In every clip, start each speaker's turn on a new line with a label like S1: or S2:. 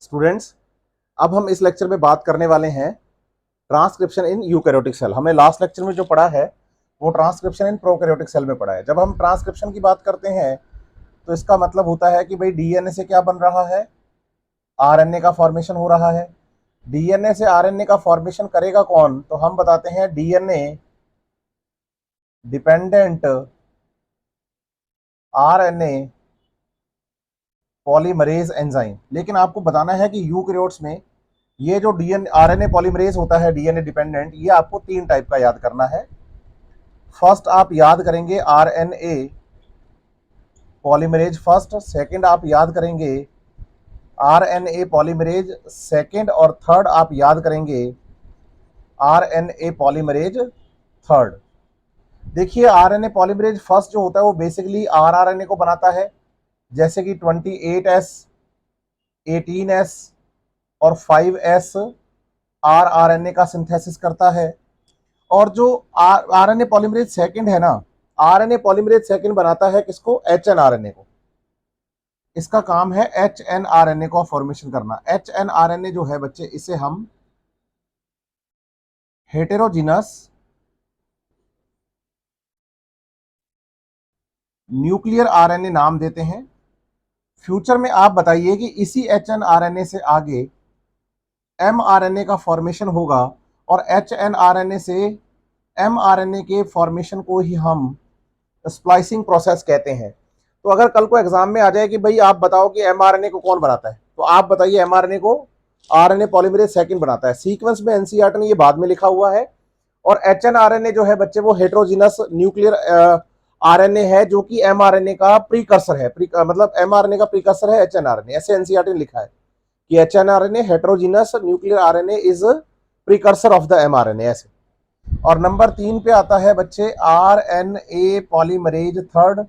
S1: Students, अब हम इस लेक्चर में बात करने वाले हैं ट्रांसक्रिप्शन इन यूकैरियोटिक सेल। हमने लास्ट लेक्चर में जो पढ़ा है वो ट्रांसक्रिप्शन इन प्रोकैरियोटिक सेल में पढ़ा है। जब हम ट्रांसक्रिप्शन की बात करते हैं तो इसका मतलब होता है कि भाई डीएनए से क्या बन रहा है, आरएनए का फॉर्मेशन हो रहा है। डीएनए से आरएनए का फॉर्मेशन करेगा कौन, तो हम बताते हैं DNA dependent RNA polymerase enzyme. लेकिन आपको बताना है कि यूकैरियोट्स में ये जो डीएनए आरएनए पॉलीमरेज होता है डीएनए डिपेंडेंट, ये आपको 3 टाइप का याद करना है। फर्स्ट आप याद करेंगे आरएनए पॉलीमरेज फर्स्ट, सेकंड आप याद करेंगे आरएनए पॉलीमरेज सेकंड, और थर्ड आप याद करेंगे आरएनए पॉलीमरेज थर्ड। देखिए, आरएनए पॉलीमरेज फर्स्ट जो होता है वो बेसिकली आरआरएनए को बनाता है, जैसे कि 28S 18S और 5S आरआरएनए का सिंथेसिस करता है। और जो आरएनए पॉलीमरेज सेकंड है ना, आरएनए पॉलीमरेज सेकंड बनाता है किसको, एचएनआरएनए को। इसका काम है एचएनआरएनए को फॉर्मेशन करना। एचएनआरएनए जो है बच्चे, इसे हम हेटेरोजीनस न्यूक्लियर आरएनए नाम देते हैं। फ्यूचर में आप बताइए कि इसी एचएनआरएनए से आगे एमआरएनए का फॉर्मेशन होगा, और एचएनआरएनए से एमआरएनए के फॉर्मेशन को ही हम स्प्लाइसिंग प्रोसेस कहते हैं। तो अगर कल को एग्जाम में आ जाए कि भाई आप बताओ कि एमआरएनए को कौन बनाता है, तो आप बताइए एमआरएनए को आरएनए पॉलीमरेज सेकंड बनाता है। सीक्वेंस में एनसीईआरटी ने ये बाद में लिखा हुआ है। और एचएनआरएनए जो है बच्चे वो हेटेरोजीनस न्यूक्लियर आरएनए है, जो कि एमआरएनए का प्रीकर्सर है। मतलब एमआरएनए का प्रीकर्सर है एचएनआरएनए, ऐसे एनसीईआरटी ने लिखा है कि hnRNA heterogeneous nuclear RNA is precursor of the mRNA, ऐसे। और नंबर 3 पे आता है बच्चे आरएनए पॉलीमरेज थर्ड।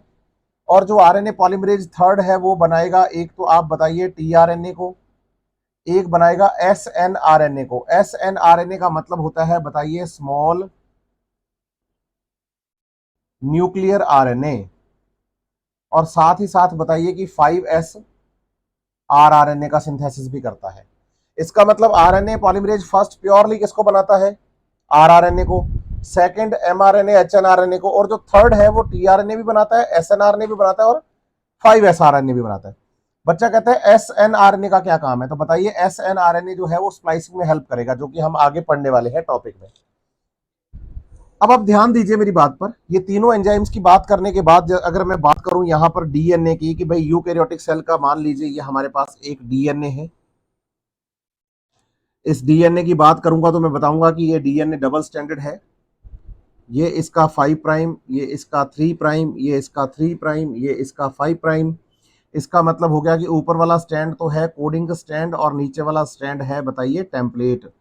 S1: और जो आरएनए पॉलीमरेज थर्ड है वो बनाएगा, एक तो आप बताइए टीआरएनए को, एक बनाएगा एसएनआरएनए को। एसएनआरएनए का मतलब होता है, बताइए, स्मॉल न्यूक्लियर आरएनए। और साथ ही साथ बताइए कि 5S आरआरएनए का सिंथेसिस भी करता है। इसका मतलब आरएनए पॉलीमरेज फर्स्ट प्योरली किसको बनाता है, आरआरएनए को, सेकंड एमआरएनए एचएनआरएनए को, और जो थर्ड है वो टीआरएनए भी बनाता है, एसएनआरएनए भी बनाता है, और 5S आरएनए भी बनाता है। बच्चा कहता है एसएनआरएनए का क्या काम है, तो बताइए एसएनआरएनए जो है वो स्प्लाइसिंग में हेल्प करेगा, जो कि हम आगे पढ़ने वाले हैं टॉपिक में। अब आप ध्यान दीजिए मेरी बात पर। ये तीनों एंजाइम्स की बात करने के बाद अगर मैं बात करूं यहां पर डीएनए की, कि भाई यूकैरियोटिक सेल का मान लीजिए ये हमारे पास एक डीएनए है। इस डीएनए की बात करूंगा तो मैं बताऊंगा कि ये डीएनए डबल स्टैंडर्ड है। ये इसका 5 प्राइम, ये इसका 3 प्राइम, ये इसका 3 प्राइम, ये इसका 5 प्राइम। इसका मतलब हो गया कि ऊपर वाला स्टैंड तो है कोडिंग स्टैंड, और नीचे वाला स्टैंड है, बताइए, टेम्पलेट।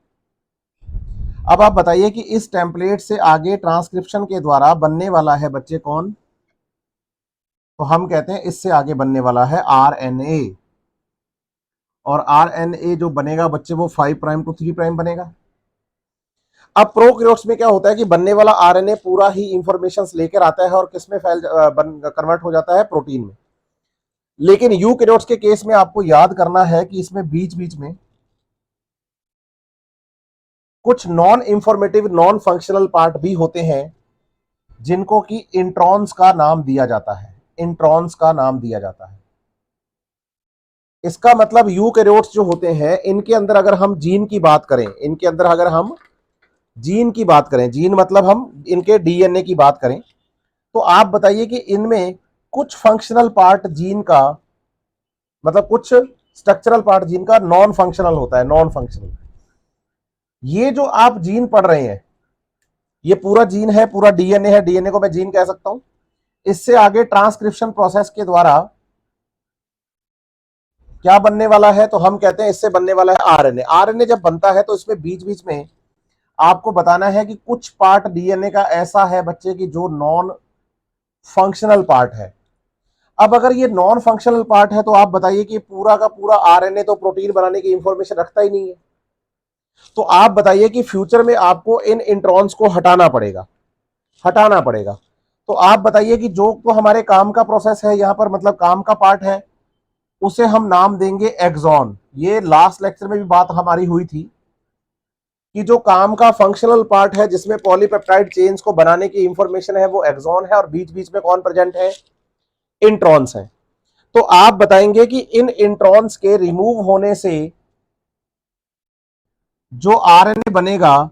S1: अब आप बताइए कि इस टेम्पलेट से आगे ट्रांसक्रिप्शन के द्वारा बनने वाला है बच्चे कौन, तो हम कहते हैं इससे आगे बनने वाला है आरएनए। और आरएनए जो बनेगा बच्चे वो 5 प्राइम टू 3 प्राइम बनेगा। अब प्रोकैरियोट्स में क्या होता है कि बनने वाला आरएनए पूरा ही इंफॉर्मेशन लेकर आता है और किसमें कन्वर्ट हो जाता है, प्रोटीन में। लेकिन यूकैरियोट्स के केस में आपको याद करना है कि इसमें बीच बीच में कुछ non informative non functional part भी होते हैं, जिनको कि इंट्रॉन्स का नाम दिया जाता है। इंट्रॉन्स का नाम दिया जाता है। इसका मतलब यूकैरियोट्स जो होते हैं इनके अंदर अगर हम जीन की बात करें, इनके अंदर अगर हम जीन की बात करें, जीन मतलब हम इनके डीएनए की बात करें, तो आप बताइए कि इनमें कुछ फंक्शनल पार्ट जीन का, मतलब कुछ स्ट्रक्चरल पार्ट जीन का नॉन फंक्शनल होता है, नॉन फंक्शनल। ये जो आप जीन पढ़ रहे हैं ये पूरा जीन है, पूरा डीएनए है, डीएनए को मैं जीन कह सकता हूं। इससे आगे ट्रांसक्रिप्शन प्रोसेस के द्वारा क्या बनने वाला है, तो हम कहते हैं इससे बनने वाला है आरएनए। आरएनए जब बनता है तो इसमें बीच बीच में आपको बताना है कि कुछ पार्ट डीएनए का ऐसा है बच्चे की जो नॉन फंक्शनल पार्ट है। अब अगर ये नॉन फंक्शनल पार्ट है तो आप बताइए कि पूरा का पूरा आरएनए तो प्रोटीन बनाने की इंफॉर्मेशन रखता ही नहीं है। तो आप बताइए कि फ्यूचर में आपको इन इंट्रॉन्स को हटाना पड़ेगा, हटाना पड़ेगा। तो आप बताइए कि जो तो हमारे काम का प्रोसेस है यहां पर, मतलब काम का पार्ट है, उसे हम नाम देंगे एक्सॉन। ये लास्ट लेक्चर में भी बात हमारी हुई थी कि जो काम का फंक्शनल पार्ट है जिसमें पॉलीपेप्टाइड चेन्स को बनाने की इंफॉर्मेशन है वो एक्सॉन है, और बीच बीच में कौन प्रेजेंट है? इंट्रॉन्स है। तो आप बताएंगे कि इन इंट्रॉन्स के रिमूव होने से जो आरएनए बनेगा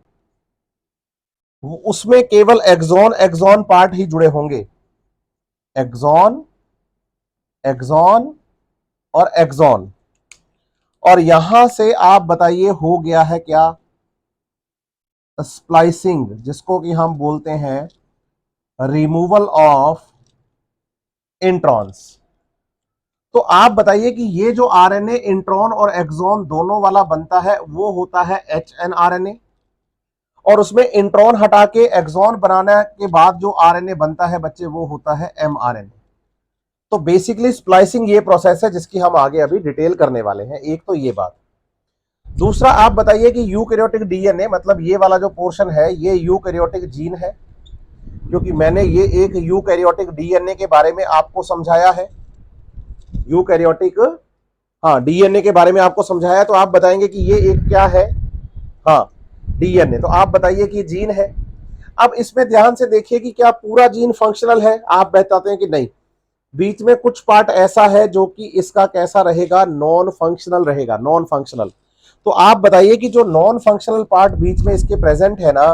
S1: उसमें केवल एक्सॉन एक्सॉन पार्ट ही जुड़े होंगे। एक्सॉन, एक्सॉन और एक्सॉन। और यहां से आप बताइए हो गया है क्या? स्प्लाइसिंग, जिसको कि हम बोलते हैं रिमूवल ऑफ इंट्रॉन्स। तो आप बताइए कि ये जो आरएनए इंट्रॉन और एक्सॉन दोनों वाला बनता है वो होता है एचएनआरएनए, और उसमें इंट्रॉन हटा के एक्सॉन बनाने के बाद जो आरएनए बनता है बच्चे वो होता है एमआरएनए। तो बेसिकली स्प्लाइसिंग ये प्रोसेस है जिसकी हम आगे अभी डिटेल करने वाले हैं। एक तो ये बात। दूसरा आप बताइए कि यूकैरियोटिक डीएनए, मतलब ये वाला जो पोर्शन है ये यूकैरियोटिक जीन है, क्योंकि मैंने ये एक यूकैरियोटिक डीएनए के बारे में आपको समझाया है। यूकैरियोटिक, हाँ, डीएनए के बारे में आपको समझाया। तो आप बताएंगे कि ये एक क्या है? हाँ, डीएनए। तो आप बताइए कि जीन है। अब इसमें ध्यान से देखिए कि क्या पूरा जीन फंक्शनल है? आप बताते हैं कि नहीं, बीच में कुछ पार्ट ऐसा है जो कि इसका कैसा रहेगा? नॉन फंक्शनल रहेगा, नॉन फंक्शनल। तो आप बताइए कि जो नॉन फंक्शनल पार्ट बीच में इसके प्रेजेंट है ना,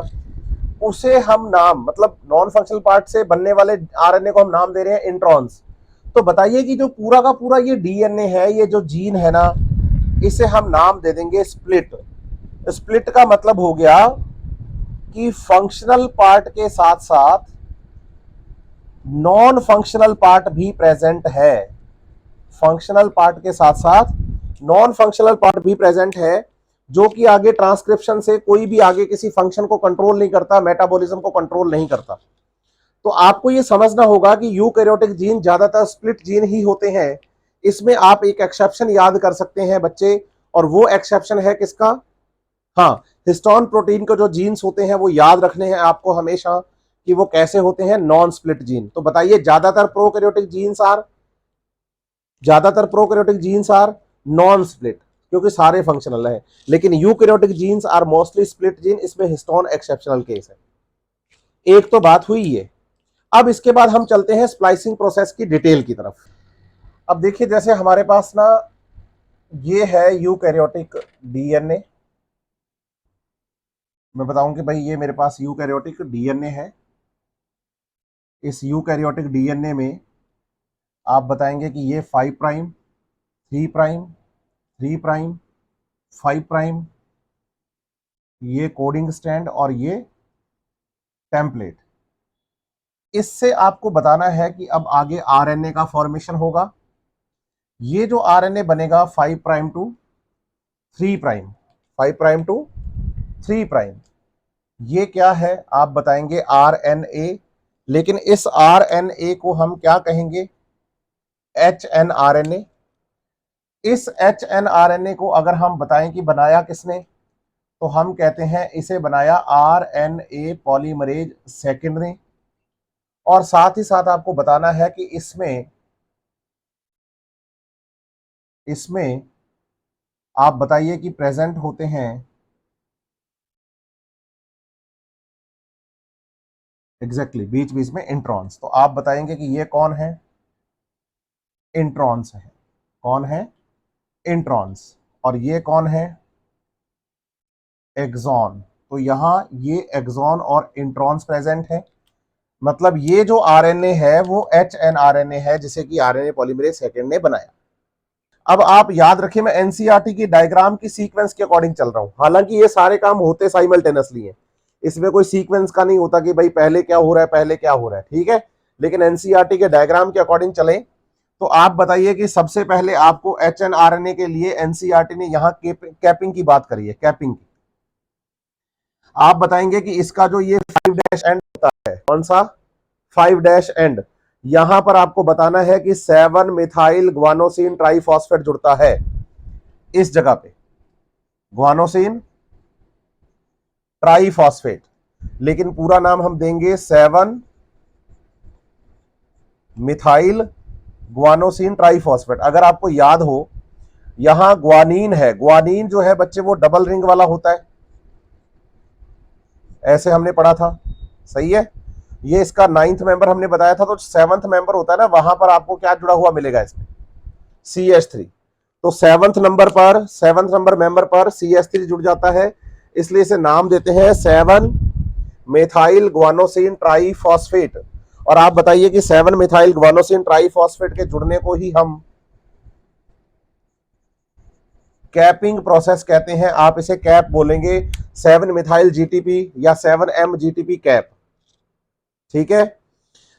S1: उसे हम नाम, मतलब नॉन फंक्शनल पार्ट से बनने वाले आरएनए को हम नाम दे रहे हैं इंट्रॉन्स। तो बताइए कि जो पूरा का पूरा ये डीएनए है, ये जो जीन है ना, इसे हम नाम दे देंगे स्प्लिट। स्प्लिट का मतलब हो गया कि फंक्शनल पार्ट के साथ साथ नॉन फंक्शनल पार्ट भी प्रेजेंट है। फंक्शनल पार्ट के साथ साथ नॉन फंक्शनल पार्ट भी प्रेजेंट है, जो कि आगे ट्रांसक्रिप्शन से कोई भी आगे किसी फंक्शन को कंट्रोल नहीं करता, मेटाबॉलिज्म को कंट्रोल नहीं करता। तो आपको यह समझना होगा कि यूकैरियोटिक जीन ज्यादातर स्प्लिट जीन ही होते हैं। इसमें आप एक एक्सेप्शन याद कर सकते हैं बच्चे, और वो एक्सेप्शन है किसका? हाँ, हिस्टोन प्रोटीन के जो जीन्स होते हैं वो याद रखने हैं आपको हमेशा कि वो कैसे होते हैं, नॉन स्प्लिट जीन। तो बताइए, ज्यादातर prokaryotic genes are non split, क्योंकि सारे फंक्शनल है। लेकिन eukaryotic genes are mostly split gene, इसमें हिस्टोन एक्सेप्शनल केस है। एक तो बात हुई ये। अब इसके बाद हम चलते हैं स्प्लाइसिंग प्रोसेस की डिटेल की तरफ। अब देखिए, जैसे हमारे पास ना ये है यूकैरियोटिक डीएनए। मैं बताऊं कि भाई ये मेरे पास यूकैरियोटिक डीएनए है। इस यूकैरियोटिक डीएनए में आप बताएंगे कि ये 5 प्राइम, 3 प्राइम, 3 प्राइम, 5 प्राइम, ये कोडिंग स्टैंड और ये टेम्पलेट। इससे आपको बताना है कि अब आगे आरएनए का फॉर्मेशन होगा। ये जो आरएनए बनेगा 5 prime to 3 prime, 5 prime to 3 prime, ये क्या है? आप बताएंगे आरएनए। लेकिन इस आरएनए को हम क्या कहेंगे? एचएनआरएनए। इस एचएनआरएनए को अगर हम बताएं कि बनाया किसने, तो हम कहते हैं इसे बनाया आरएनए पॉलीमरेज सेकेंड ने। और साथ ही साथ आपको बताना है कि इसमें इसमें आप बताइए कि प्रेजेंट होते हैं एग्जैक्टली बीच बीच में इंट्रॉन्स। तो आप बताएंगे कि ये कौन है? इंट्रॉन्स है। कौन है? इंट्रॉन्स। और ये कौन है? एक्सॉन। तो यहां ये एक्सॉन और इंट्रॉन्स प्रेजेंट है। मतलब ये जो आरएनए है वो एचएनआरएनए है, जिसे कि आरएनए पॉलीमरेज सेकेंड ने बनाया। अब आप याद रखिए, मैं एनसीईआरटी की डायग्राम की सीक्वेंस के अकॉर्डिंग चल रहा हूं। हालांकि ये सारे काम होते साइमल्टेनियसली हैं, इसमें कोई सीक्वेंस का नहीं होता कि भाई पहले क्या हो रहा है, पहले क्या हो रहा है, ठीक है। लेकिन एनसीईआरटी के डायग्राम के अकॉर्डिंग चले। तो आप बताइए कि सबसे पहले आपको एचएनआरएनए के लिए एनसीईआरटी ने यहां कैपिंग की बात करी है, कैपिंग की। आप बताएंगे कि इसका जो ये 5 डैश एंड होता है, कौन सा 5 डैश एंड, यहां पर आपको बताना है कि 7 मिथाइल ग्वानोसिन ट्राइफॉस्फेट जुड़ता है इस जगह पे, ग्वानोसिन ट्राइफॉस्फेट। लेकिन पूरा नाम हम देंगे 7 मिथाइल ग्वानोसिन ट्राइफॉस्फेट। अगर आपको याद हो यहां ग्वानीन है, ग्वानीन जो है बच्चे वो डबल रिंग वाला होता है, ऐसे हमने पढ़ा था, सही है। ये इसका 9th मेंबर हमने बताया था, तो 7th मेंबर होता है ना, वहां पर आपको क्या जुड़ा हुआ मिलेगा इसमें, CH3। तो 7th नंबर मेंबर पर CH3 जुड़ जाता है, इसलिए इसे नाम देते हैं 7 मेथाइल ग्वानोसिन ट्राइफॉस्फेट। और आप बताइए कि 7 मेथाइल ग्वानोसिन ट्राइफॉस्फेट के जुड़ने को ही हम कैपिंग प्रोसेस कहते हैं। आप इसे कैप बोलेंगे, 7 मिथाइल GTP या 7M GTP कैप, ठीक है।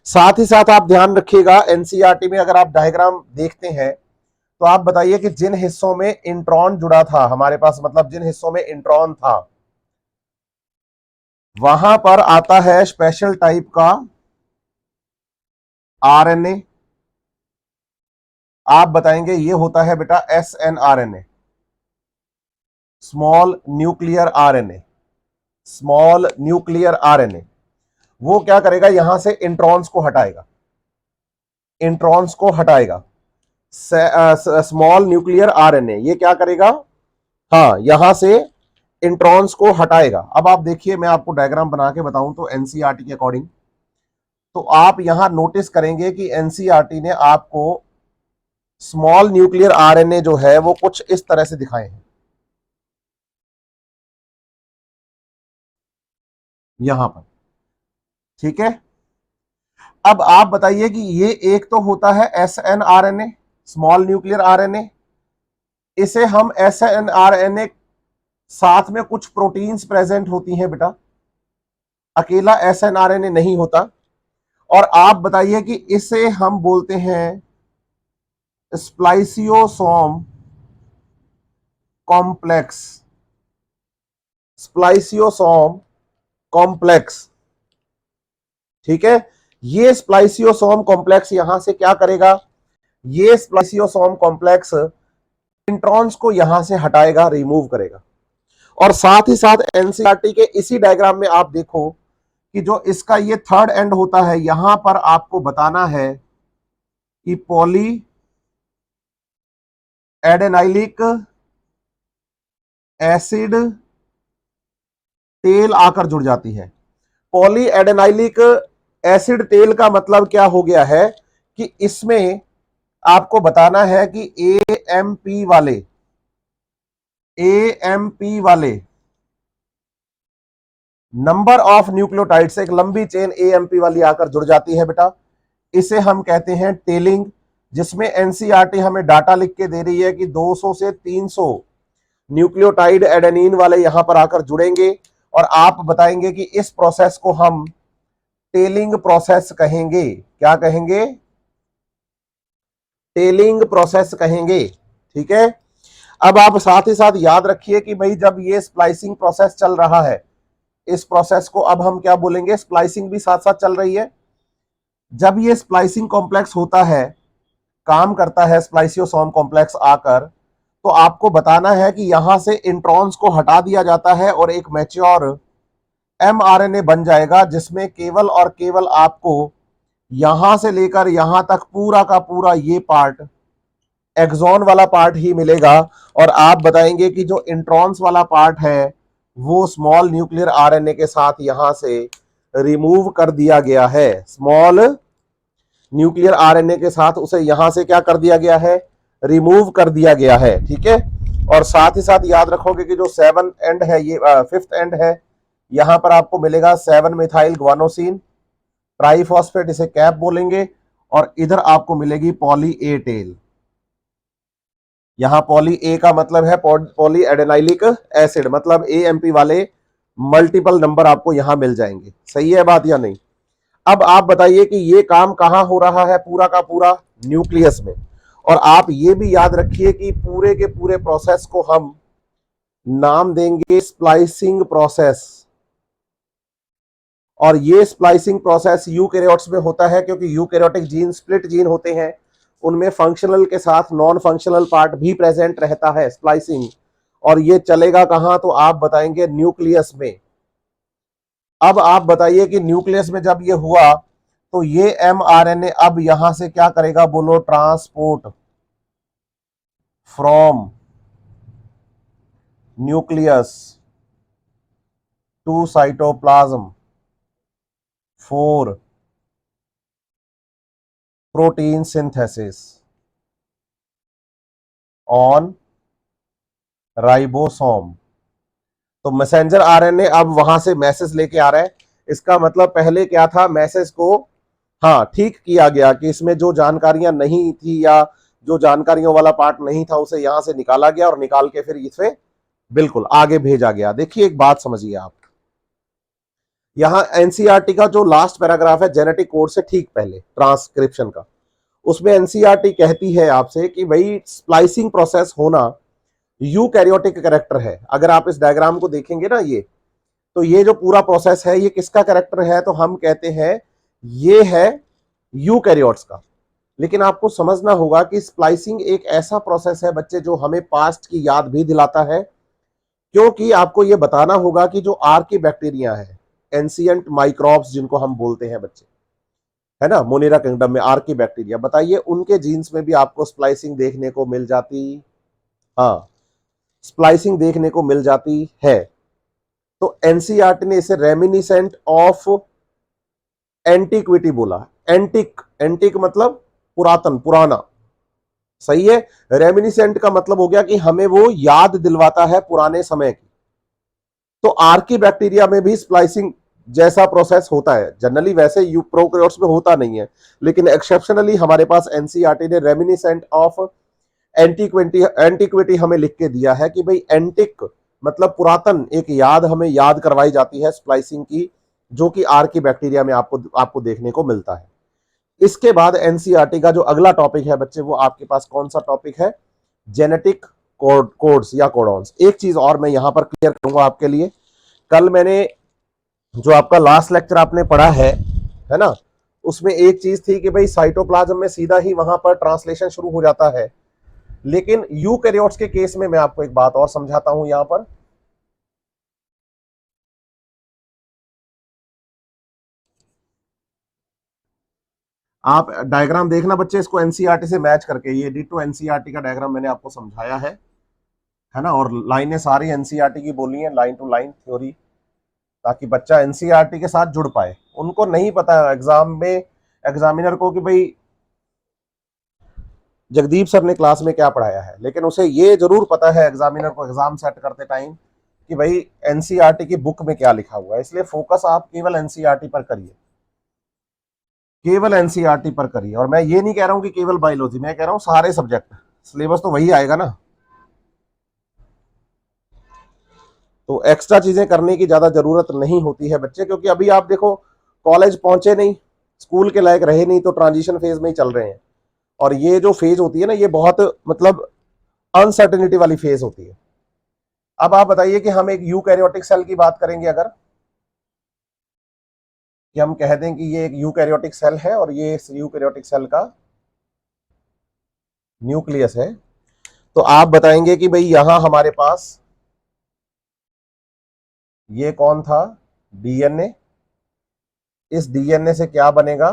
S1: साथ ही साथ आप ध्यान रखिएगा, एनसीईआरटी में अगर आप डायग्राम देखते हैं तो आप बताइए कि जिन हिस्सों में इंट्रॉन जुड़ा था हमारे पास, मतलब जिन हिस्सों में इंट्रॉन था, वहां पर आता है स्पेशल टाइप का आरएनए। आप बताएंगे ये होता है बेटा SNRNA, small nuclear RNA, small nuclear RNA. वो क्या करेगा, यहां से इंट्रॉन्स को हटाएगा, इंट्रॉन्स को हटाएगा। स्मॉल न्यूक्लियर आरएनए ये क्या करेगा, हाँ, यहां से इंट्रॉन्स को हटाएगा। अब आप देखिए, मैं आपको डायग्राम बना के बताऊं तो एनसीईआरटी के अकॉर्डिंग, तो आप यहां नोटिस करेंगे कि एनसीईआरटी ने आपको स्मॉल न्यूक्लियर आरएनए जो है वो कुछ इस तरह से दिखाए हैं, यहां पर, ठीक है। अब आप बताइए कि ये एक तो होता है SNRNA, स्मॉल न्यूक्लियर आरएनए। इसे हम SNRNA, साथ में कुछ प्रोटीन्स प्रेजेंट होती हैं बेटा, अकेला SNRNA नहीं होता। और आप बताइए कि इसे हम बोलते हैं स्प्लाइसियोसोम कॉम्प्लेक्स, स्प्लाइसियोसोम कॉम्प्लेक्स, ठीक है। ये स्प्लाइसियोसोम कॉम्प्लेक्स यहां से क्या करेगा, ये स्प्लाइसियोसोम कॉम्प्लेक्स इंट्रॉन्स को यहां से हटाएगा, रिमूव करेगा। और साथ ही साथ एनसीईआरटी के इसी डायग्राम में आप देखो कि जो इसका ये थर्ड एंड होता है, यहां पर आपको बताना है कि पॉली एडेनाइलिक एसिड टेल आकर जुड़ जाती है। पॉली एडेनाइलिक एसिड टेल का मतलब क्या हो गया है कि इसमें आपको बताना है कि एएमपी वाले नंबर ऑफ न्यूक्लियोटाइड्स, एक लंबी चेन एएमपी वाली आकर जुड़ जाती है बेटा, इसे हम कहते हैं टेलिंग। जिसमें एनसीईआरटी हमें डाटा लिख के दे रही है कि 200 से 300 न्यूक्लियोटाइड एडेनिन वाले यहां पर आकर जुड़ेंगे, और आप बताएंगे कि इस प्रोसेस को हम टेलिंग प्रोसेस कहेंगे। क्या कहेंगे, टेलिंग प्रोसेस कहेंगे, ठीक है। अब आप साथ ही साथ याद रखिए कि भाई जब ये स्प्लाइसिंग प्रोसेस चल रहा है, इस प्रोसेस को अब हम क्या बोलेंगे, स्प्लाइसिंग भी साथ साथ चल रही है। जब ये स्प्लाइसिंग कॉम्प्लेक्स होता है, काम करता है स्प्लाइसियोसोम कॉम्प्लेक्स आकर, तो आपको बताना है कि यहां से इंट्रॉन्स को हटा दिया जाता है और एक मैच्योर एमआरएनए बन जाएगा, जिसमें केवल और केवल आपको यहां से लेकर यहां तक पूरा का पूरा ये पार्ट, एक्सॉन वाला पार्ट ही मिलेगा। और आप बताएंगे कि जो इंट्रॉन्स वाला पार्ट है वो स्मॉल न्यूक्लियर आरएनए के साथ यहां से रिमूव कर दिया गया है, स्मॉल न्यूक्लियर आरएनए के साथ उसे यहां से क्या कर दिया गया है, रिमूव कर दिया गया है, ठीक है। और साथ ही साथ याद रखोगे कि जो 7 एंड है, ये 5th एंड है, यहां पर आपको मिलेगा 7 मिथाइल ग्वानोसिन ट्राइफॉस्फेट, इसे कैप बोलेंगे। और इधर आपको मिलेगी पॉली ए टेल। यहां पॉली ए का मतलब है पॉली एडेनाइलिक एसिड, मतलब एएमपी वाले मल्टीपल नंबर आपको यहां मिल जाएंगे। सही है बात या नहीं। अब आप बताइए कि ये काम कहां हो रहा है, पूरा का पूरा न्यूक्लियस में। और आप ये भी याद रखिए कि पूरे के पूरे प्रोसेस को हम नाम देंगे स्प्लाइसिंग प्रोसेस। और ये स्प्लाइसिंग प्रोसेस यूकैरियोट्स में होता है, क्योंकि यूकैरियोटिक जीन स्प्लिट जीन होते हैं, उनमें फंक्शनल के साथ नॉन फंक्शनल पार्ट भी प्रेजेंट रहता है, स्प्लाइसिंग। और ये चलेगा कहां, तो आप बताएंगे न्यूक्लियस में। अब आप बताइए कि न्यूक्लियस में जब ये हुआ तो ये mRNA अब यहां से क्या करेगा, बोलो, transport from nucleus to cytoplasm for protein synthesis on ribosome. तो मैसेंजर आरएनए अब वहां से मैसेज लेके आ रहा है। इसका मतलब पहले क्या था, मैसेज को हाँ ठीक किया गया कि इसमें जो जानकारियां नहीं थी या जो जानकारियों वाला पार्ट नहीं था उसे यहां से निकाला गया और निकाल के फिर इसे बिल्कुल आगे भेजा गया। देखिए एक बात समझिए आप, यहां एनसीईआरटी का जो लास्ट पैराग्राफ है जेनेटिक कोड से ठीक पहले ट्रांसक्रिप्शन का, उसमें एनसीईआरटी कहती है आपसे कि भाई स्प्लाइसिंग प्रोसेस होना यूकैरियोटिक कैरेक्टर है। अगर आप इस डायग्राम को देखेंगे ना, ये तो ये जो पूरा प्रोसेस है ये किसका कैरेक्टर है, तो हम कहते हैं ये है यूकैरियोट्स का। लेकिन आपको समझना होगा कि स्प्लाइसिंग एक ऐसा प्रोसेस है बच्चे जो हमें पास्ट की याद भी दिलाता है, क्योंकि आपको यह बताना होगा कि जो आर्की बैक्टीरिया है, एंशिएंट माइक्रोब्स जिनको हम बोलते हैं बच्चे, है ना, मोनेरा किंगडम में आर्की बैक्टीरिया, बताइए उनके जीन्स में भी आपको स्प्लाइसिंग देखने को मिल जाती, हाँ स्प्लाइसिंग देखने को मिल जाती है। तो एनसीईआरटी ने इसे रेमिनिसेंट ऑफ एंटिक्विटी बोला। एंटिक, एंटिक मतलब पुरातन, पुराना, सही है। रेमिनिसेंट का मतलब हो गया कि हमें वो याद दिलवाता है पुराने समय की। तो आर्की बैक्टीरिया में भी स्प्लाइसिंग जैसा प्रोसेस होता है। जनरली वैसे प्रोकैरियोट्स में होता नहीं है, लेकिन एक्सेप्शनली हमारे पास एनसीईआरटी ने रेमिनिसेंट ऑफ एंटिक्विटी हमें लिख के दिया है कि भाई एंटिक मतलब पुरातन, एक याद हमें याद करवाई जाती है स्प्लाइसिंग की, जो कि आर्की बैक्टीरिया में आपको देखने को मिलता है। इसके बाद एनसीईआरटी का जो अगला टॉपिक है बच्चे, वो आपके पास कौन सा टॉपिक है, जेनेटिक कोड्स या कोडॉन्स। एक चीज और मैं यहां पर क्लियर करूंगा आपके लिए, कल मैंने जो आपका लास्ट लेक्चर आपने पढ़ा है ना, उसमें एक चीज थी कि भाई साइटोप्लाज्म में सीधा ही वहां पर ट्रांसलेशन शुरू हो जाता है, लेकिन यूकैरियोट्स के केस में मैं आपको एक बात और समझाता हूं यहां पर। आप डायग्राम देखना बच्चे, इसको एनसीईआरटी से मैच करके, ये डिटो एनसीईआरटी का डायग्राम मैंने आपको समझाया है ना, और लाइनें सारी एनसीईआरटी की बोली है, लाइन टू लाइन थ्योरी, ताकि बच्चा एनसीईआरटी के साथ जुड़ पाए। उनको नहीं पता एग्जाम में, एग्जामिनर को, कि भाई जगदीप सर ने क्लास में क्या पढ़ाया है, लेकिन उसे ये जरूर पता है एग्जामिनर को एग्जाम सेट करते टाइम कि भाई एनसीईआरटी की बुक में क्या लिखा हुआ है। इसलिए फोकस आप केवल एनसीईआरटी पर करिए, केवल एनसीईआरटी पर करिए। और मैं ये नहीं कह रहा हूं कि केवल बायोलॉजी, मैं कह रहा हूं सारे सब्जेक्ट, सिलेबस तो वही आएगा ना। तो एक्स्ट्रा चीजें करने की ज्यादा जरूरत नहीं होती है बच्चे, क्योंकि अभी आप देखो कॉलेज पहुंचे नहीं, स्कूल के लायक रहे नहीं, तो ट्रांजिशन फेज में ही चल रहे हैं। और ये जो फेज होती है ना, ये बहुत मतलब अनसर्टेनिटी वाली फेज होती है। अब आप बताइए कि हम एक यूकैरियोटिक सेल की बात करेंगे अगर, कि हम कह दें कि ये एक यूकैरियोटिक सेल है और ये इस यूकैरियोटिक सेल का न्यूक्लियस है, तो आप बताएंगे कि भाई यहां हमारे पास ये कौन था, डीएनए। इस डीएनए से क्या बनेगा,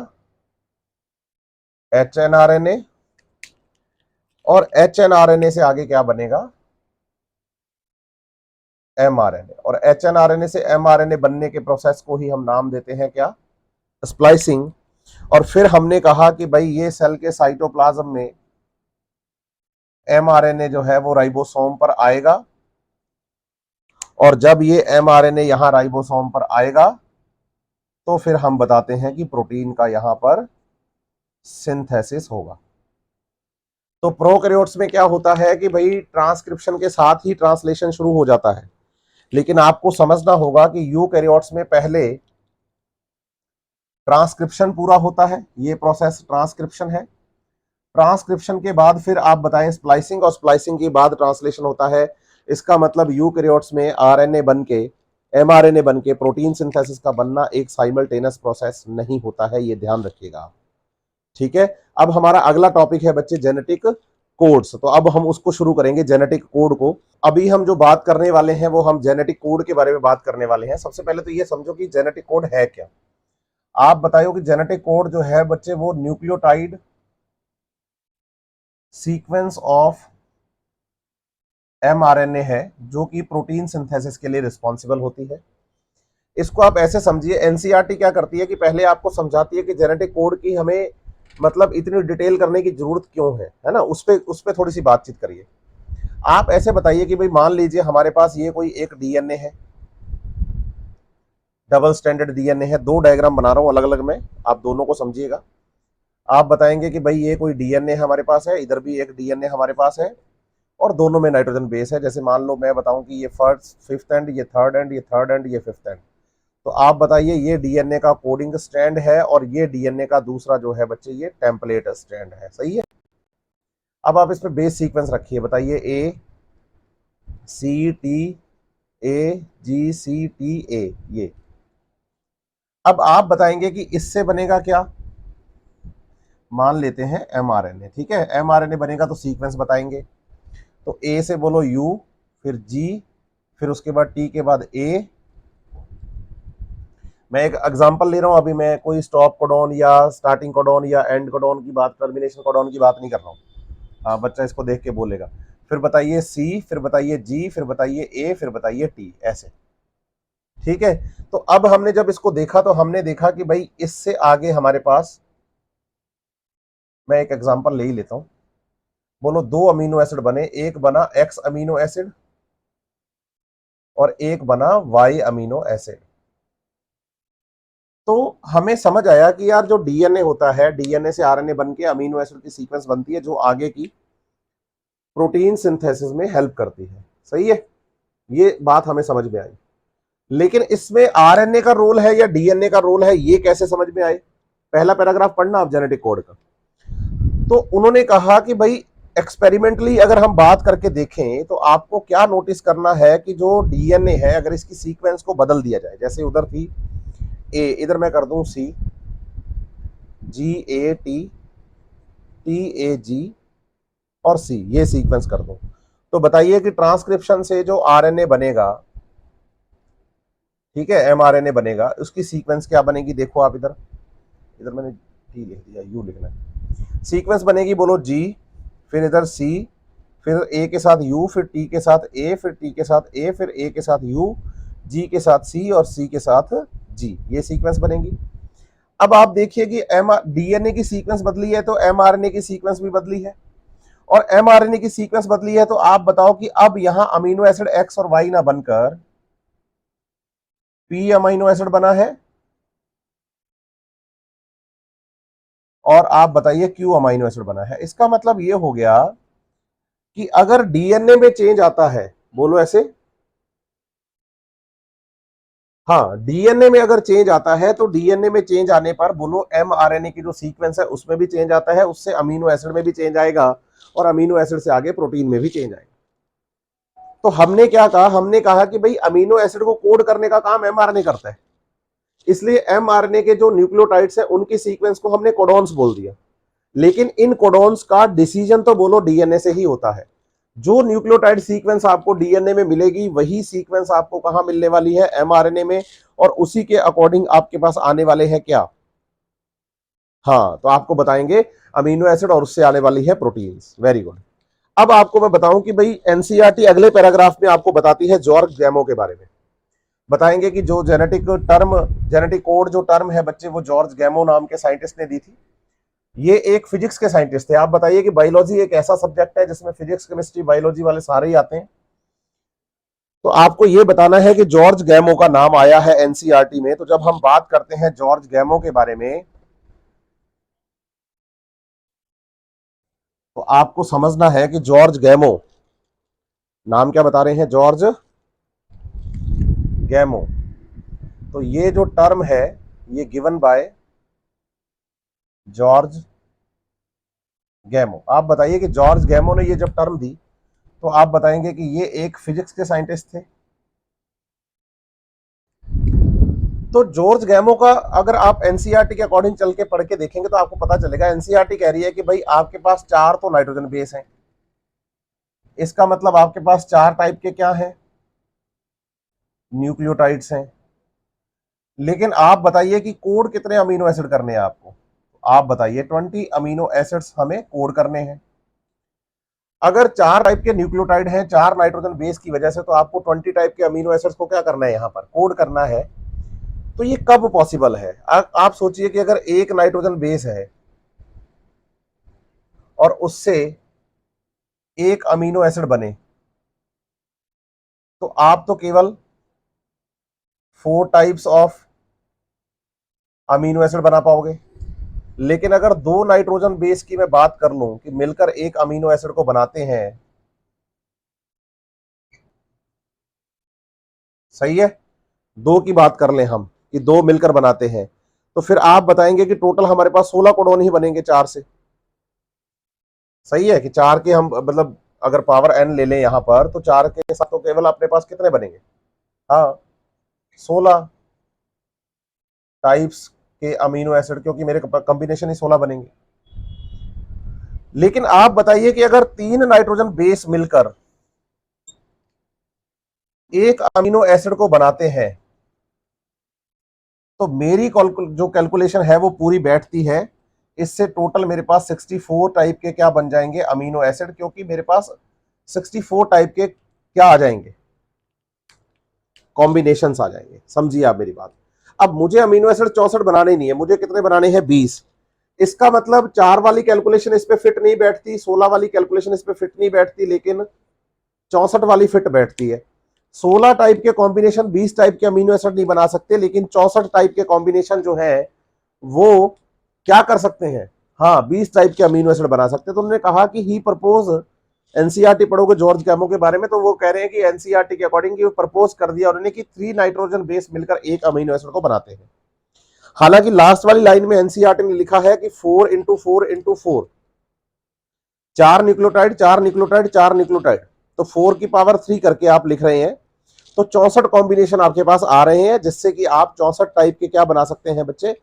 S1: एचएनआरएनए, और एचएनआरएनए से आगे क्या बनेगा, एमआरएनए। और एचएनआरएनए से एमआरएनए बनने के प्रोसेस को ही हम नाम देते हैं क्या, स्प्लाइसिंग। और फिर हमने कहा कि भाई ये सेल के साइटोप्लाज्म में एमआरएनए जो है वो राइबोसोम पर आएगा, और जब ये एमआरएनए यहां राइबोसोम पर आएगा तो फिर हम बताते हैं कि प्रोटीन का यहां पर सिंथेसिस होगा। तो प्रोकैरियोट्स में क्या होता है कि भाई ट्रांसक्रिप्शन के साथ ही ट्रांसलेशन शुरू हो जाता है, लेकिन आपको समझना होगा कि यूकैरियोट्स में पहले ट्रांसक्रिप्शन पूरा होता है, ये प्रोसेस ट्रांसक्रिप्शन है। ट्रांसक्रिप्शन के बाद फिर आप बताएं स्प्लाइसिंग, और स्प्लाइसिंग के बाद ट्रांसलेशन होता है। इसका मतलब यूकैरियोट्स में आरएनए बन के, एमआरएनए बन के प्रोटीन सिंथेसिस का बनना एक साइमल्टेनियस प्रोसेस नहीं होता है, ये ध्यान रखिएगा, ठीक है। अब हमारा अगला टॉपिक है बच्चे जेनेटिक कोड्स, तो अब हम उसको शुरू करेंगे, जेनेटिक कोड को। अभी हम जो बात करने वाले हैं वो हम जेनेटिक कोड के बारे में बात करने वाले हैं। सबसे पहले तो ये समझो कि जेनेटिक कोड है क्या। आप बताओ कि जेनेटिक कोड जो है बच्चे वो न्यूक्लियोटाइड सीक्वेंस ऑफ mRNA है जो कि प्रोटीन सिंथेसिस के लिए रिस्पॉन्सिबल होती है। इसको आप ऐसे समझिए, एनसीईआरटी क्या करती है कि पहले आपको समझाती है कि जेनेटिक कोड की हमें मतलब इतनी डिटेल करने की जरूरत क्यों है ना, उस पे थोड़ी सी बातचीत करिए। आप ऐसे बताइए कि भाई मान लीजिए हमारे पास ये कोई एक डीएनए है, डबल स्टैंडर्ड डीएनए है, दो डायग्राम बना रहा हूं अलग अलग में, आप दोनों को समझिएगा। आप बताएंगे कि भाई ये कोई डीएनए हमारे पास है, इधर भी एक डीएनए हमारे पास है और दोनों में नाइट्रोजन बेस है। जैसे मान लो मैं बताऊं कि ये फर्स्ट फिफ्थ एंड, ये थर्ड एंड, ये थर्ड एंड, ये फिफ्थ एंड। तो आप बताइए ये डीएनए का कोडिंग स्ट्रैंड है और ये डीएनए का दूसरा जो है बच्चे ये टेम्पलेट स्ट्रैंड है, सही है। अब आप इस पे बेस सीक्वेंस रखिए, बताइए ए C T A ji C T A, ये। अब आप बताएंगे कि इससे बनेगा क्या, मान लेते हैं mRNA, ठीक है। mRNA बनेगा तो सीक्वेंस बताएंगे, तो ए से बोलो यू, फिर जी, फिर उसके बाद टी के बाद ए। मैं एक एग्जांपल ले रहा हूं, अभी मैं कोई स्टॉप कोडॉन या स्टार्टिंग कोडॉन या एंड कोडॉन की बात, टर्मिनेशन कोडॉन की बात नहीं कर रहा हूं। हाँ, बच्चा इसको देख के बोलेगा। फिर बताइए सी, फिर बताइए जी, फिर बताइए ए, फिर बताइए टी, ऐसे, ठीक है। तो अब हमने जब इसको देखा तो हमने देखा कि भाई इससे आगे हमारे पास, मैं एक एग्जांपल ले ही लेता हूं, बोलो दो अमीनो एसिड बने, एक बना एक्स अमीनो एसिड और एक बना वाई अमीनो एसिड। तो हमें समझ आया कि यार जो डीएनए होता है, डीएनए से आरएनए बन के अमीनो एसिड की सीक्वेंस बनती है जो आगे की प्रोटीन सिंथेसिस में हेल्प करती है, सही है। ये बात हमें समझ में आई। लेकिन इसमें आरएनए का रोल है या डीएनए का रोल है, ये कैसे समझ में आए। पहला पैराग्राफ पढ़ना आप जेनेटिक कोड का। तो उन्होंने कहा कि भाई एक्सपेरिमेंटली अगर हम बात करके देखें तो आपको क्या नोटिस करना है कि जो डीएनए है अगर इसकी सीक्वेंस को बदल दिया जाए, जैसे उधर थी ए, इधर मैं कर दूं सी, जी ए टी, टी ए जी और सी, ये सीक्वेंस कर दूं, तो बताइए कि ट्रांसक्रिप्शन से जो आरएनए बनेगा, ठीक है, एमआरएनए बनेगा, उसकी सीक्वेंस क्या बनेगी। देखो आप इधर, इधर मैंने टी लिख दिया, यू लिखना है। सीक्वेंस बनेगी बोलो जी, फिर इधर सी, फिर ए के साथ यू, फिर टी के साथ ए, फिर टी के साथ ए, फिर ए के साथ यू, जी के साथ सी और सी के साथ जी, ये सीक्वेंस बनेगी। अब आप देखिए कि एम डीएनए की सीक्वेंस बदली है तो एमआरएनए की सीक्वेंस भी बदली है, और एमआरएनए की सीक्वेंस बदली है तो आप बताओ कि अब यहां अमीनो एसिड एक्स और वाई ना बनकर पी अमीनो एसिड बना है, और आप बताइए क्यू अमीनो एसिड बना है। इसका मतलब यह हो गया कि अगर डीएनए में चेंज आता है, बोलो ऐसे, हाँ, डीएनए में अगर चेंज आता है तो डीएनए में चेंज आने पर बोलो एमआरएनए की जो सीक्वेंस है उसमें भी चेंज आता है, उससे अमीनो एसिड में भी चेंज आएगा और अमीनो एसिड से आगे प्रोटीन में भी चेंज आएगा। तो हमने क्या कहा, हमने कहा कि भाई अमीनो एसिड को कोड करने का काम एमआरएनए करता है, इसलिए एमआरएनए के जो न्यूक्लियोटाइड्स है उनकी सीक्वेंस को हमने कोडॉन्स बोल दिया। लेकिन इन कोडॉन्स का डिसीजन तो बोलो डीएनए से ही होता है। जो न्यूक्लियोटाइड सीक्वेंस आपको डीएनए में मिलेगी वही सीक्वेंस आपको कहां मिलने वाली है, एमआरएनए में, और उसी के अकॉर्डिंग आपके पास आने वाले हैं क्या, हाँ, तो आपको बताएंगे अमीनो एसिड और उससे आने वाली है प्रोटीन्स। Very good. अब आपको मैं बताऊं कि भाई एनसीईआरटी अगले पैराग्राफ में आपको बताती है जॉर्ज गैमो के बारे में। बताएंगे कि जो जेनेटिक कोड जो टर्म है बच्चे, वो जॉर्ज गैमो नाम के साइंटिस्ट ने दी थी। ये एक फिजिक्स के साइंटिस्ट थे। आप बताइए कि बायोलॉजी एक ऐसा सब्जेक्ट है जिसमें फिजिक्स केमिस्ट्री बायोलॉजी वाले सारे ही आते हैं, तो आपको यह बताना है कि जॉर्ज गैमो का नाम आया है एनसीईआरटी में। तो जब हम बात करते हैं जॉर्ज गैमो के बारे में तो आपको समझना है कि जॉर्ज गैमो, नाम क्या बता रहे हैं, जॉर्ज गैमो। तो ये जो टर्म है ये गिवन बाय जॉर्ज गैमो। आप बताइए कि जॉर्ज गैमो ने ये जब टर्म दी तो आप बताएंगे कि ये एक फिजिक्स के साइंटिस्ट थे। तो जॉर्ज गैमो का अगर आप एनसीईआरटी के अकॉर्डिंग चल के पढ़ के देखेंगे तो आपको पता चलेगा, एनसीईआरटी कह रही है कि भाई आपके पास चार तो नाइट्रोजन बेस हैं, इसका मतलब आपके पास चार टाइप के क्या हैं, न्यूक्लियोटाइड्स हैं। लेकिन आप बताइए कि कोड कितने अमीनो एसिड करने हैं आपको, आप बताइए 20 अमीनो एसिड्स हमें कोड करने हैं। अगर 4 टाइप के न्यूक्लियोटाइड हैं 4 नाइट्रोजन बेस की वजह से, तो आपको 20 टाइप के अमीनो एसिड्स को क्या करना है, यहां पर कोड करना है। तो ये कब पॉसिबल है? आप सोचिए कि अगर एक नाइट्रोजन बेस है और उससे एक अमीनो एसिड बने, तो आप तो केवल 4 टाइप्स ऑफ अमीनो एसिड बना पाओगे। लेकिन अगर 2 नाइट्रोजन बेस की मैं बात कर लूं कि मिलकर एक अमीनो एसिड को बनाते हैं, सही है, 2 की बात कर लें हम कि 2 मिलकर बनाते हैं, तो फिर आप बताएंगे कि टोटल हमारे पास 16 कोडोन ही बनेंगे 4 से। सही है कि 4 के हम मतलब अगर पावर n ले लें यहां पर, तो 4 के साथ तो केवल अपने पास कितने बनेंगे, हाँ 16 टाइप्स के अमीनो एसिड, क्योंकि मेरे कॉम्बिनेशन ही 16 बनेंगे। लेकिन आप बताइए कि अगर 3 नाइट्रोजन बेस मिलकर एक अमीनो एसिड को बनाते हैं, तो मेरी जो कैलकुलेशन है वो पूरी बैठती है। इससे टोटल मेरे पास 64 टाइप के क्या बन जाएंगे, अमीनो एसिड, क्योंकि मेरे पास 64 टाइप के क्या आ जाएंगे, कॉम्बिनेशन आ जाएंगे। समझिए आप मेरी बात। अब मुझे अमीनो एसिड 64 बनाने नहीं है, मुझे कितने बनाने हैं, 20। इसका मतलब 4 वाली कैलकुलेशन इस पे फिट नहीं बैठती, 16 वाली कैलकुलेशन इस पे फिट नहीं बैठती, लेकिन 64 वाली फिट बैठती है। 16 टाइप के कॉम्बिनेशन 20 टाइप के अमीनो एसिड नहीं बना सकते, लेकिन 64 टाइप के कॉम्बिनेशन जो है वो क्या कर सकते हैं, हाँ 20 टाइप के अमीनो एसिड बना सकते हैं। तो उन्होंने कहा कि ही प्रपोज, एनसीईआरटी पढ़ोगे जॉर्ज कैमो के बारे में, तो वो कह रहे हैं कि एनसीईआरटी के अकॉर्डिंग प्रपोज कर दिया उन्होंने कि 3 नाइट्रोजन बेस मिलकर एक अमीनो एसिड को बनाते हैं। हालांकि लास्ट वाली लाइन में एनसीईआरटी ने लिखा है कि 4 into 4 into 4, 4 nucleotide 4 nucleotide 4 nucleotide, तो 4 की पावर 3 करके आप लिख रहे हैं। तो 64 कॉम्बिनेशन आपके पास आ रहे हैं, जिससे कि आप 64 टाइप के क्या बना सकते हैं बच्चे,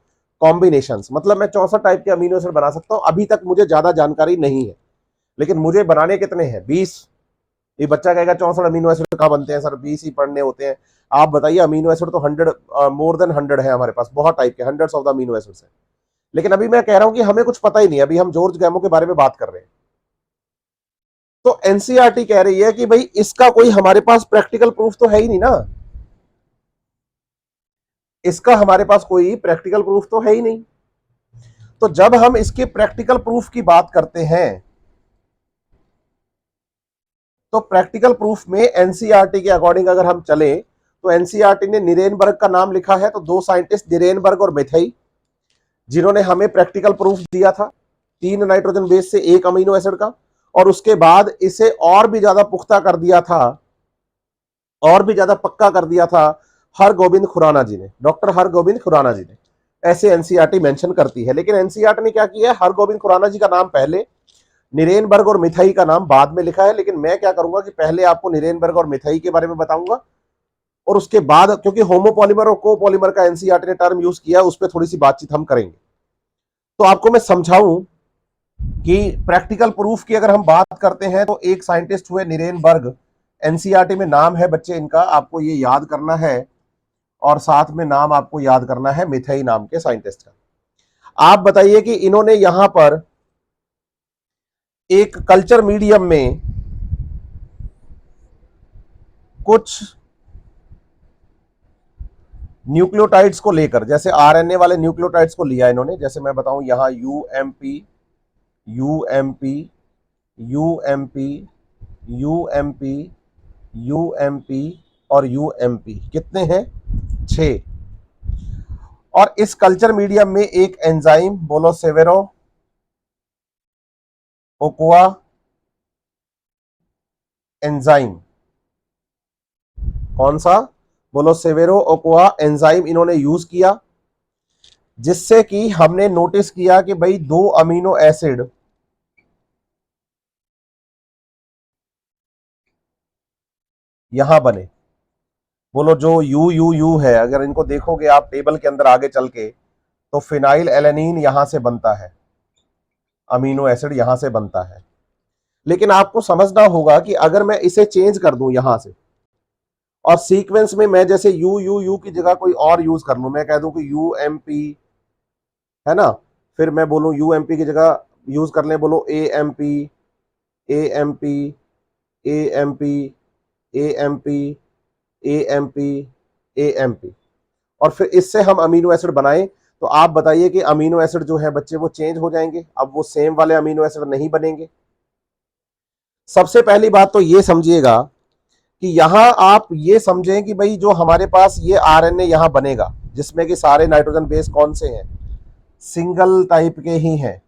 S1: कॉम्बिनेशंस। मतलब मैं 64 टाइप के अमीनो एसिड बना सकता हूं। अभी तक मुझे ज्यादा जानकारी नहीं है, लेकिन मुझे बनाने कितने हैं, 20। ये बच्चा कहेगा 64 अमीनो एसिड कहां बनते हैं सर, 20 ही पढ़ने होते हैं। आप बताइए, अमीनो एसिड तो 100, मोर देन 100 है हमारे पास, बहुत टाइप के, hundreds of the amino acids है। लेकिन अभी मैं कह रहा हूं कि हमें कुछ पता ही नहीं, अभी हम जॉर्ज गैमो के बारे में बात कर रहे हैं। तो एनसीईआरटी कह रही है कि भाई इसका कोई हमारे पास प्रैक्टिकल प्रूफ तो है ही नहीं ना, इसका हमारे पास कोई प्रैक्टिकल प्रूफ तो है ही नहीं। तो जब हम इसके प्रैक्टिकल प्रूफ की बात करते हैं, तो प्रैक्टिकल प्रूफ में एनसीईआरटी के अकॉर्डिंग अगर हम चले, तो एनसीईआरटी ने निरेनबर्ग का नाम लिखा है, तो 2 साइंटिस्ट निरेनबर्ग और मेथई, जिन्होंने हमें प्रैक्टिकल प्रूफ दिया था 3 नाइट्रोजन बेस से एक अमीनो एसिड का, और उसके बाद इसे और भी ज्यादा पुख्ता कर दिया था, और भी ज्यादा पक्का कर दिया था हरगोबिंद खुराना जी ने, डॉक्टर हरगोबिंद खुराना जी ने, ऐसे एनसीईआरटी मेंशन करती है। लेकिन एनसीईआरटी ने क्या किया है, हरगोबिंद खुराना जी का नाम पहले, निरेनबर्ग और मिथाई का नाम बाद में लिखा है। लेकिन मैं क्या करूंगा कि पहले आपको निरेनबर्ग और मिथाई के बारे में बताऊंगा, और उसके बाद, क्योंकि होमोपॉलीमर और कोपॉलीमर का एनसीईआरटी ने टर्म यूज किया, उस पर थोड़ी सी बातचीत हम करेंगे। तो आपको मैं समझाऊं कि प्रैक्टिकल प्रूफ की अगर हम बात करते हैं, तो एक साइंटिस्ट हुए निरेनबर्ग, एनसीईआरटी में नाम है बच्चे इनका, आपको ये याद करना है, और साथ में नाम आपको याद करना है मिथई नाम के साइंटिस्ट का। आप बताइए कि इन्होंने यहां पर एक कल्चर मीडियम में कुछ न्यूक्लियोटाइड्स को लेकर, जैसे आरएनए वाले न्यूक्लियोटाइड्स को लिया इन्होंने, जैसे मैं बताऊं यहां UMP, UMP, UMP, UMP, UMP और यूएमपी, कितने हैं, 6। और इस कल्चर मीडियम में एक एंजाइम, बोलो सेवेरो ओकोआ एंजाइम, कौन सा, बोलो सेवेरो ओकोआ एंजाइम इन्होंने यूज किया, जिससे कि हमने नोटिस किया कि भाई 2 अमीनो एसिड यहां बने। बोलो जो यू यू यू है, अगर इनको देखोगे आप टेबल के अंदर आगे चल के, तो फिनाइल एलेनिन यहां से बनता है, अमीनो एसिड यहां से बनता है। लेकिन आपको समझना होगा कि अगर मैं इसे चेंज कर दूं यहां से, और सीक्वेंस में मैं जैसे यू यू यू की जगह कोई और यूज कर लूं, मैं कह दूं कि यू एम पी, है ना, फिर मैं बोलूं यू एम पी की जगह यूज कर लें, बोलो A M P, A M P, A M P, A M P, A M P, A M P, और फिर इससे हम अमीनो एसिड बनाएं, तो आप बताइए कि अमीनो एसिड जो है बच्चे वो चेंज हो जाएंगे, अब वो सेम वाले अमीनो एसिड नहीं बनेंगे। सबसे पहली बात तो ये समझिएगा कि यहां आप ये समझें कि भाई जो हमारे पास ये आरएनए यहां बनेगा, जिसमें कि सारे नाइट्रोजन बेस कौन से हैं, सिंगल टाइप के ही हैं।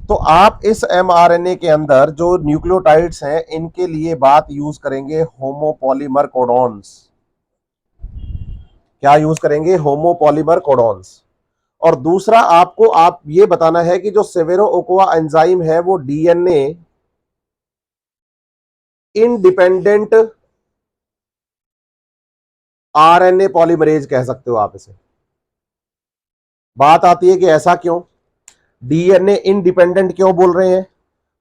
S1: तो आप इस एमआरएनए के अंदर जो न्यूक्लियोटाइड्स हैं इनके लिए बात यूज करेंगे होमोपॉलीमर कोडॉन्स। क्या यूज करेंगे? Homopolymer codons. और दूसरा आपको आप ये बताना है कि जो सेवेरो ओकोआ एंजाइम है वो डीएनए इंडिपेंडेंट आरएनए पॉलीमरेज कह सकते हो आप इसे। बात आती है कि ऐसा क्यों, डीएनए इंडिपेंडेंट क्यों बोल रहे हैं?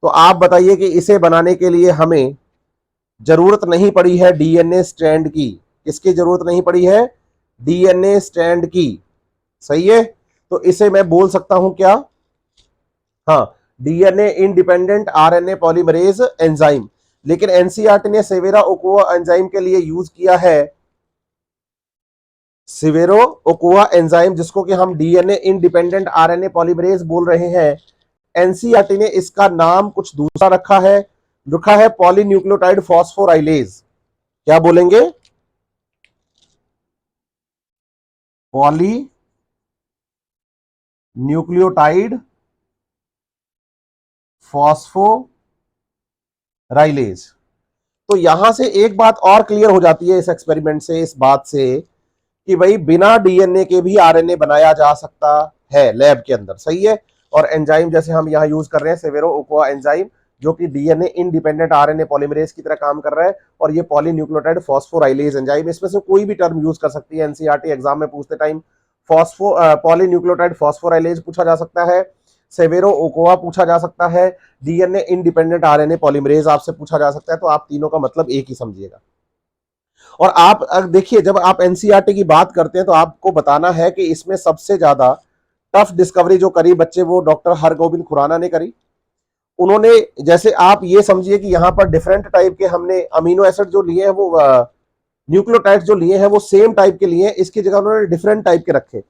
S1: तो आप बताइए कि इसे बनाने के लिए हमें जरूरत नहीं पड़ी है डीएनए स्ट्रैंड की। किसकी जरूरत नहीं पड़ी है? डीएनए स्ट्रैंड की। सही है, तो इसे मैं बोल सकता हूं क्या? हाँ, DNA independent RNA polymerase enzyme. लेकिन एनसीईआरटी ने सेवेरा ओकोआ एंजाइम के लिए यूज किया है सिवेरो ओकोआ एंजाइम, जिसको कि हम डीएनए इंडिपेंडेंट आरएनए पॉलीमरेज बोल रहे हैं। एनसीईआरटी ने इसका नाम कुछ दूसरा रखा है पॉलीन्यूक्लियोटाइड फॉस्फोराइलेज। क्या बोलेंगे? Poly nucleotide phosphorylase. तो यहां से एक बात और क्लियर हो जाती है इस एक्सपेरिमेंट से, इस बात से कि भाई बिना डीएनए के भी आरएनए बनाया जा सकता है लैब के अंदर। सही है, और एंजाइम जैसे हम यहां यूज कर रहे हैं सेवेरो ओकोआ एंजाइम, जो कि डीएनए इंडिपेंडेंट आरएनए पॉलीमरेज की तरह काम कर रहा है, और ये पॉलीन्यूक्लियोटाइड फॉस्फोराइलेज एंजाइम, इसमें से कोई भी टर्म यूज कर सकती है। एनसीईआरटी एग्जाम में पूछते टाइम पॉलीन्यूक्लियोटाइड फॉस्फोराइलेज पूछा जा सकता है, सेवेरो ओकोआ पूछा जा सकता है, डीएनए इंडिपेंडेंट आरएनए पॉलीमरेज आपसे पूछा जा सकता है। तो आप तीनों का मतलब एक ही समझिएगा। और आप देखिए, जब आप एनसीईआरटी की बात करते हैं तो आपको बताना है कि इसमें सबसे ज्यादा टफ डिस्कवरी जो करी बच्चे, वो डॉक्टर हरगोविंद खुराना ने करी। उन्होंने, जैसे आप ये समझिए कि यहां पर डिफरेंट टाइप के हमने अमीनो एसिड जो लिए हैं, वो न्यूक्लियोटाइड्स जो लिए हैं वो सेम टाइप के लिए हैं, इसकी जगह उन्होंने डिफरेंट टाइप के रखे।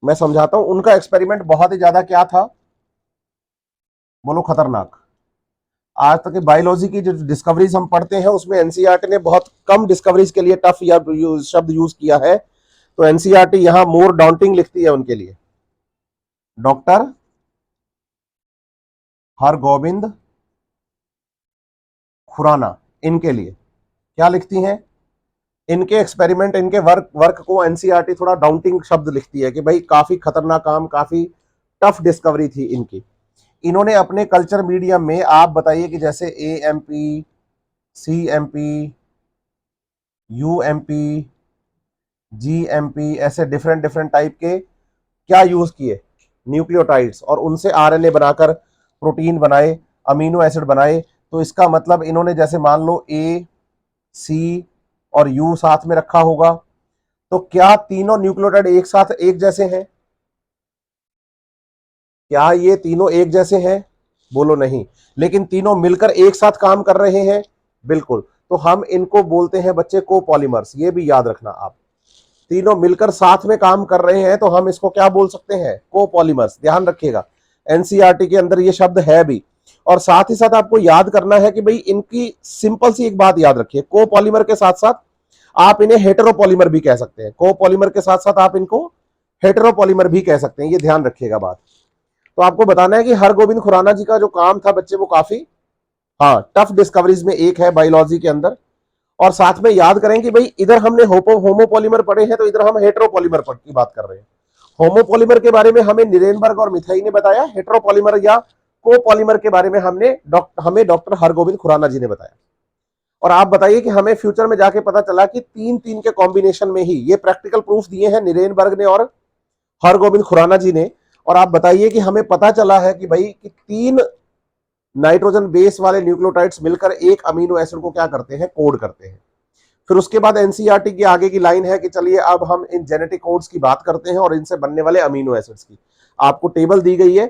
S1: मैं समझाता हूं, उनका एक्सपेरिमेंट बहुत ही ज्यादा क्या था, बोलो खतरनाक। आज तक बायोलॉजी की जो डिस्कवरीज हम पढ़ते हैं उसमें एनसीईआरटी ने बहुत कम डिस्कवरीज के लिए टफ या शब्द यूज किया है। तो एनसीईआरटी यहां मोर डाउंटिंग लिखती है उनके लिए, डॉक्टर हरगोविंद खुराना, इनके लिए क्या लिखती हैं? इनके एक्सपेरिमेंट, इनके वर्क को एनसीईआरटी थोड़ा डाउंटिंग शब्द लिखती है कि भाई काफी खतरनाक काम, काफी टफ डिस्कवरी थी इनकी। इन्होंने अपने कल्चर मीडियम में, आप बताइए कि जैसे A M P, C M P, U M P, G M P, ऐसे डिफरेंट डिफरेंट टाइप के क्या यूज किए? न्यूक्लियोटाइड्स, और उनसे आरएनए बनाकर प्रोटीन बनाए, अमीनो एसिड बनाए। तो इसका मतलब इन्होंने जैसे मान लो ए, सी और यू साथ में रखा होगा, तो क्या तीनों न्यूक्लियोटाइड एक साथ एक जैसे हैं? क्या ये तीनों एक जैसे हैं? बोलो नहीं। लेकिन तीनों मिलकर एक साथ काम कर रहे हैं, बिल्कुल। तो हम इनको बोलते हैं बच्चे कोपॉलीमर्स, ये भी याद रखना आप। तीनों मिलकर साथ में काम कर रहे हैं तो हम इसको क्या बोल सकते हैं? कोपॉलीमर्स। ध्यान रखिएगा, एनसीईआरटी के अंदर ये शब्द है भी। और साथ ही साथ आपको याद करना है कि भाई इनकी सिंपल सी एक बात याद रखिए, कोपॉलीमर के साथ साथ आप इन्हें हेटेरोपॉलीमर भी कह सकते हैं। कोपॉलीमर के साथ साथ आप इनको हेटेरोपॉलीमर भी कह सकते हैं, ये ध्यान रखिएगा बात। तो आपको बताना है कि हरगोविंद खुराना जी का जो काम था बच्चे, वो काफी हाँ टफ डिस्कवरीज में एक है बायोलॉजी के अंदर। और साथ में याद करें कि भाई इधर हमने होमोपॉलीमर पढ़े हैं, तो इधर हम हेटेरोपॉलीमर की बात कर रहे हैं। होमोपॉलीमर के बारे में हमें निरेनबर्ग और मिथाई ने बताया, हेटेरोपॉलीमर या कोपॉलीमर के बारे में हमें डॉक्टर हरगोविंद खुराना जी ने बताया। और आप बताइए कि हमें फ्यूचर में जाके पता चला कि तीन तीन के कॉम्बिनेशन में ही, ये प्रैक्टिकल प्रूफ दिए हैं निरेनबर्ग ने और हरगोविंद खुराना जी ने। और आप बताइए कि हमें पता चला है कि भाई कि तीन नाइट्रोजन बेस वाले न्यूक्लियोटाइड्स मिलकर एक अमीनो एसिड को क्या करते हैं? कोड करते हैं। फिर उसके बाद एनसीईआरटी की आगे की लाइन है कि चलिए अब हम इन जेनेटिक कोड्स की बात करते हैं और इनसे बनने वाले अमीनो एसिड्स की। आपको टेबल दी गई है,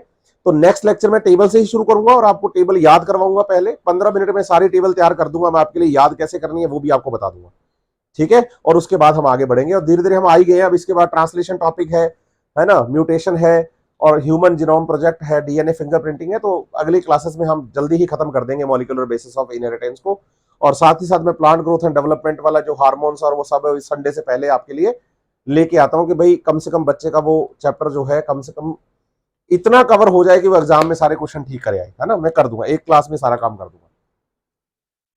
S1: तो नेक्स्ट लेक्चर में टेबल से ही शुरू करूंगा और आपको टेबल याद करवाऊंगा। पहले 15 मिनट में सारी टेबल तैयार कर दूंगा मैं आपके लिए, याद कैसे करनी है वो भी आपको बता दूंगा, ठीक है। और उसके बाद हम आगे बढ़ेंगे और धीरे धीरे हम आ ही गए हैं। अब इसके बाद ट्रांसलेशन टॉपिक है ना, म्यूटेशन है और ह्यूमन जीनोम प्रोजेक्ट है, डीएनए फिंगरप्रिंटिंग है। तो अगली क्लासेस में हम जल्दी ही खत्म कर देंगे मॉलिक्यूलर बेसिस ऑफ इनहेरिटेंस को। और साथ ही साथ में प्लांट ग्रोथ एंड डेवलपमेंट वाला जो हार्मोन्स और वो सब इस संडे से पहले आपके लिए लेके आता हूं कि भाई कम से कम बच्चे का वो चैप्टर जो है कम से कम इतना कवर हो जाए कि वो एग्जाम में सारे क्वेश्चन ठीक करे आए, है ना। मैं कर दूंगा, एक क्लास में सारा काम कर दूंगा।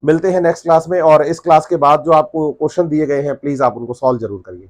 S1: मिलते हैं नेक्स्ट क्लास में, और इस क्लास के बाद जो आपको क्वेश्चन दिए गए हैं प्लीज आप उनको सॉल्व जरूर करिए।